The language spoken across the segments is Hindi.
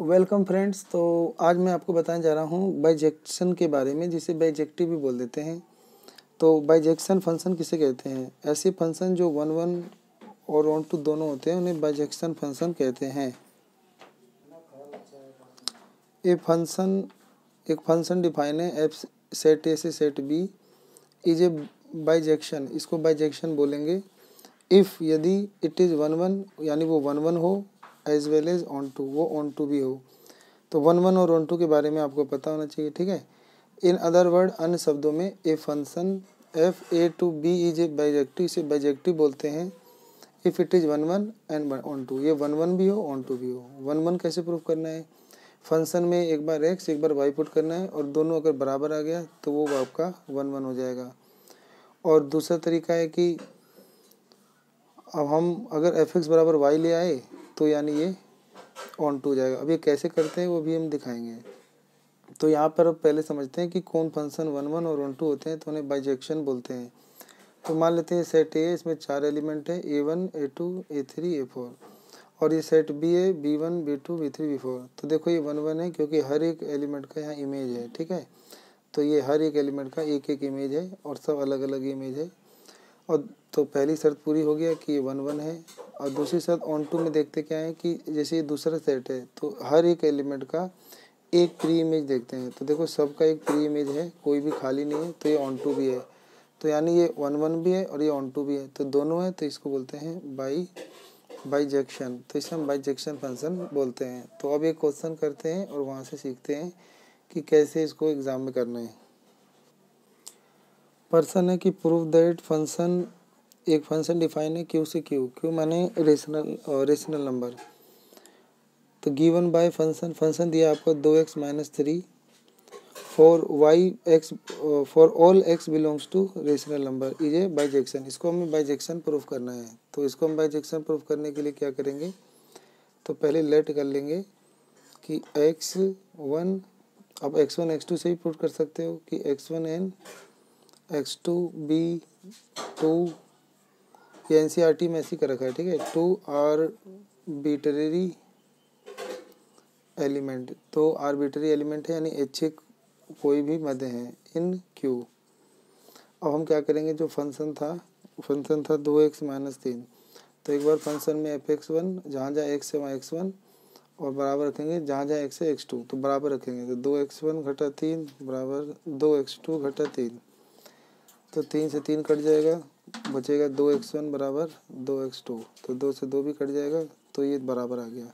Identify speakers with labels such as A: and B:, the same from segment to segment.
A: Welcome friends. तो आज मैं आपको बताने जा रहा हूँ बाइजेक्शन के बारे में, जिसे बाइजेक्टिव भी बोल देते हैं। तो बाइजेक्शन फंक्शन किसे कहते हैं? ऐसे फंक्शन जो वन वन और ऑन टू दोनों होते हैं उन्हें बाइजेक्शन फंक्शन कहते हैं। एक फंक्शन डिफाइन है एफ सेट ए से set B is a bijection. इसको बाइजेक्शन बोलेंगे इफ़ यदि इट इज़ वन वन, यानी वो वन वन हो, as well as onto, वो ऑन टू भी हो। तो वन वन और ऑन टू के बारे में आपको पता होना चाहिए, ठीक है। इन अदर वर्ड, अन्य शब्दों में, a function F A to B is a bijective, इसे बाइजेक्टिव बोलते हैं if it is one one and onto. ये वन वन भी हो, ऑन टू भी हो। वन वन कैसे प्रूव करना है? फंक्शन में एक बार एक्स एक बार वाई पुट करना है और दोनों अगर बराबर आ गया तो वो आपका वन वन हो जाएगा। और दूसरा तरीका है कि अब हम अगर एफ एक्स बराबर वाई ले आए तो यानी ये ऑन टू हो जाएगा। अब ये कैसे करते हैं वो भी हम दिखाएंगे। तो यहाँ पर अब पहले समझते हैं कि कौन फंक्शन वन वन और ऑन टू होते हैं, तो उन्हें बाइजेक्शन बोलते हैं। तो मान लेते हैं सेट ए, इसमें 4 एलिमेंट है, A1 A2 A3 A4, और ये सेट बी है, B1 B2 B3 B4। तो देखो ये वन वन है क्योंकि हर एक एलिमेंट का यहाँ इमेज है, ठीक है। तो ये हर एक एलिमेंट का एक एक इमेज है और सब अलग अलग इमेज है। और तो पहली शर्त पूरी हो गया कि ये वन वन है। और दूसरी शर्त ऑन टू में देखते क्या है कि जैसे ये दूसरा सेट है तो हर एक एलिमेंट का एक प्री इमेज देखते हैं। तो देखो सबका एक प्री इमेज है, कोई भी खाली नहीं है, तो ये ऑन टू भी है। तो यानी ये वन वन भी है और ये ऑन टू भी है, तो दोनों है, तो इसको बोलते हैं बाइजेक्शन। तो इसे हम बाइजेक्शन फंक्शन बोलते हैं। तो अब एक क्वेश्चन करते हैं और वहाँ से सीखते हैं कि कैसे इसको एग्जाम में करना है। पर्सन है कि प्रूव दैट फंक्शन, एक फंक्शन डिफाइन है क्यू से क्यू, क्यू माने रेशनल नंबर। तो गिवन बाय फंक्शन दिया आपको 2x minus 3 for all x belongs to rational number is a bijection. इसको हमें बाइजेक्शन प्रूफ करना है। तो इसको हम बाइजेक्शन प्रूफ करने के लिए क्या करेंगे, तो पहले लेट कर लेंगे कि x1, अब x1 x2 से ही प्रूफ कर सकते हो कि x1 n x2 b2, ये NCERT में ऐसी कर रखा है, ठीक है। 2 आर्बिट्रेरी एलिमेंट, तो आर्बिट्रेरी एलिमेंट है यानी ऐच्छिक कोई भी मध्य है इन क्यू। अब हम क्या करेंगे, जो फंक्शन था 2x माइनस 3, तो एक बार फंक्शन में f(x1) जहाँ जहाँ x है वहाँ x1 और बराबर रखेंगे, जहाँ जहाँ x है x2 तो बराबर रखेंगे। तो 2x1 घटा 3 बराबर 2x2 घटा 3, तो 3 से 3 कट जाएगा, बचेगा 2x1 बराबर 2x2, तो 2 से 2 भी कट जाएगा, तो ये बराबर आ गया।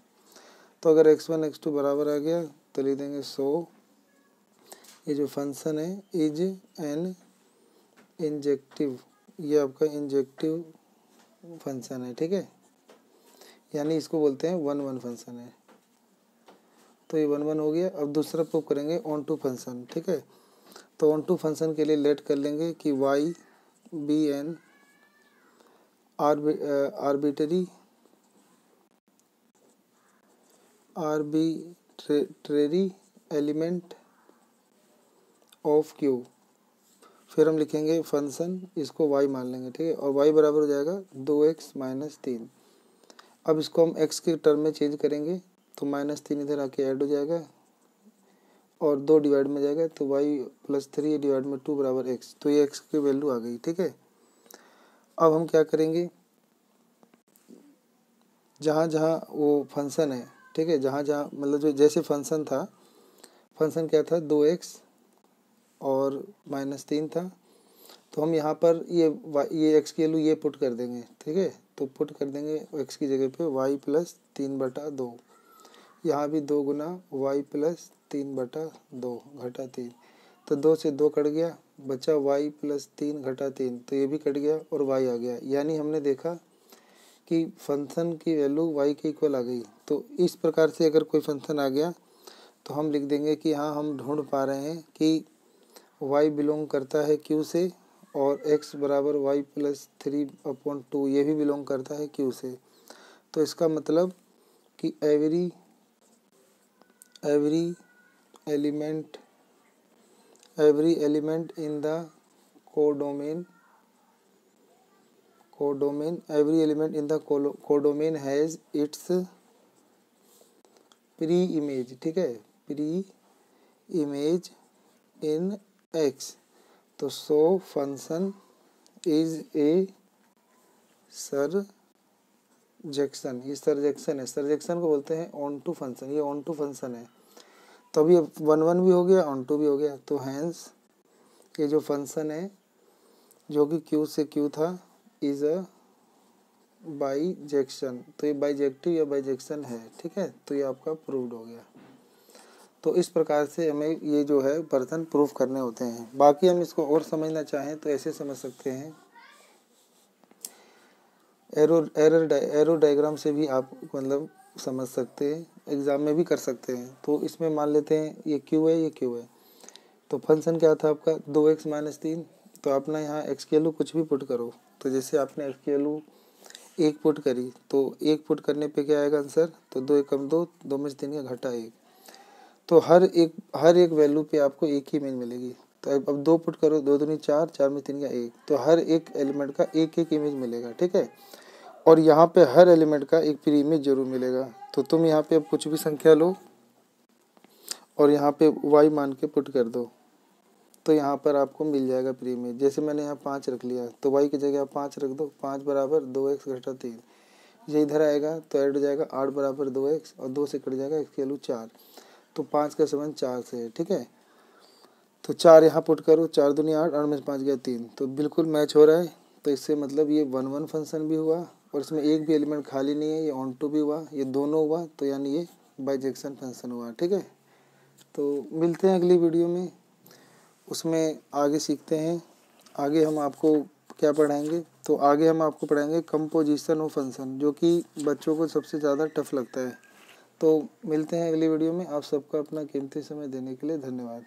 A: तो अगर x1 x2 बराबर आ गया तो लिख देंगे सो ये जो फंक्शन है इज एन इंजेक्टिव, ये आपका इंजेक्टिव फंक्शन है, ठीक है। यानी इसको बोलते हैं वन वन फंक्शन है। तो ये वन वन हो गया। अब दूसरा प्रूव करेंगे ऑन टू फंक्शन, ठीक है। तो ऑन टू फंक्शन के लिए लेट कर लेंगे कि y be an arbitrary element of Q. फिर हम लिखेंगे फंक्शन, इसको y मान लेंगे, ठीक है। और y बराबर हो जाएगा 2x माइनस 3। अब इसको हम x के टर्म में चेंज करेंगे तो माइनस 3 इधर आके ऐड हो जाएगा और 2 डिवाइड में जाएगा, तो y प्लस 3 डिवाइड में 2 बराबर x, तो ये x की वैल्यू आ गई, ठीक है। अब हम क्या करेंगे, जहाँ जहाँ वो फंक्शन है, ठीक है, जहाँ जहाँ मतलब जो जैसे फंक्शन था, फंक्शन क्या था 2x और माइनस 3 था, तो हम यहाँ पर ये x की वैल्यू ये पुट कर देंगे, ठीक है। तो पुट कर देंगे x की जगह पे y प्लस 3/2, यहाँ भी 2 गुना y प्लस 3/2 घटा 3, तो 2 से 2 कट गया, बचा y प्लस 3 घटा 3, तो ये भी कट गया और y आ गया। यानी हमने देखा कि फंक्शन की वैल्यू y के इक्वल आ गई। तो इस प्रकार से अगर कोई फंक्शन आ गया तो हम लिख देंगे कि हाँ हम ढूंढ पा रहे हैं कि y बिलोंग करता है q से और x बराबर y प्लस 3/2 ये भी बिलोंग करता है q से। तो इसका मतलब कि every element in the codomain every element in the codomain has its pre image, ठीक है, प्री इमेज इन एक्स, तो सो फंक्शन इज ए सरजेक्शन, ये सरजेक्शन है, सरजेक्शन को बोलते हैं ऑन टू फंक्शन, ये ऑन टू फंक्शन है। तो अभी 1 भी हो गया, ऑन टू भी हो गया, तो हैंस ये जो फंक्शन है जो कि क्यू से क्यू था इज अ बाईजेक्शन, तो ये बाईजेक्टिव या बाईजेक्शन है, ठीक है, तो ये आपका प्रूव्ड हो गया। तो इस प्रकार से हमें ये जो है बर्तन प्रूफ करने होते हैं। बाकी हम इसको और समझना चाहें तो ऐसे समझ सकते हैं, एरो डायग्राम से भी आप मतलब समझ सकते हैं, एग्जाम में भी कर सकते हैं। तो इसमें मान लेते हैं ये क्यू है, ये क्यू है, तो फंक्शन क्या था आपका 2x - 3, तो अपना यहाँ एक्स की वैल्यू कुछ भी पुट करो, तो जैसे आपने एक्स की वैल्यू 1 पुट करी, तो 1 पुट करने पे क्या आएगा आंसर, तो 2 × 2 2 में से 3 का घटा 1, तो हर एक वैल्यू पे आपको एक ही इमेज मिलेगी। तो अब 2 पुट करो, 2 दूनी 4, 4 में 3 का 1, तो हर एक एलिमेंट का एक एक इमेज मिलेगा, ठीक है। और यहाँ पे हर एलिमेंट का एक प्री इमेज जरूर मिलेगा। तो तुम यहाँ पे अब कुछ भी संख्या लो और यहाँ पे y मान के पुट कर दो, तो यहाँ पर आपको मिल जाएगा प्री इमेज। जैसे मैंने यहाँ 5 रख लिया, तो y की जगह 5 रख दो, 5 बराबर 2x घटा 3, ये इधर आएगा तो ऐड हो जाएगा 8 बराबर 2x, और 2 से कट जाएगा x की वैल्यू 4, तो 5 का संबंध 4 से है, ठीक है। तो 4 यहाँ पुट करो, 4 दूनी 8, 8 में से 5 गया 3, तो बिल्कुल मैच हो रहा है। तो इससे मतलब ये 1 फंक्शन भी हुआ और इसमें एक भी एलिमेंट खाली नहीं है, ये ऑन टू भी हुआ, ये दोनों हुआ, तो यानी ये बाइजेक्शन फंक्शन हुआ, ठीक है। तो मिलते हैं अगली वीडियो में, उसमें आगे सीखते हैं। आगे हम आपको क्या पढ़ाएंगे, तो आगे हम आपको पढ़ाएंगे कंपोजिशन ऑफ फंक्शन, जो कि बच्चों को सबसे ज़्यादा टफ लगता है। तो मिलते हैं अगली वीडियो में। आप सबका अपना कीमती समय देने के लिए धन्यवाद।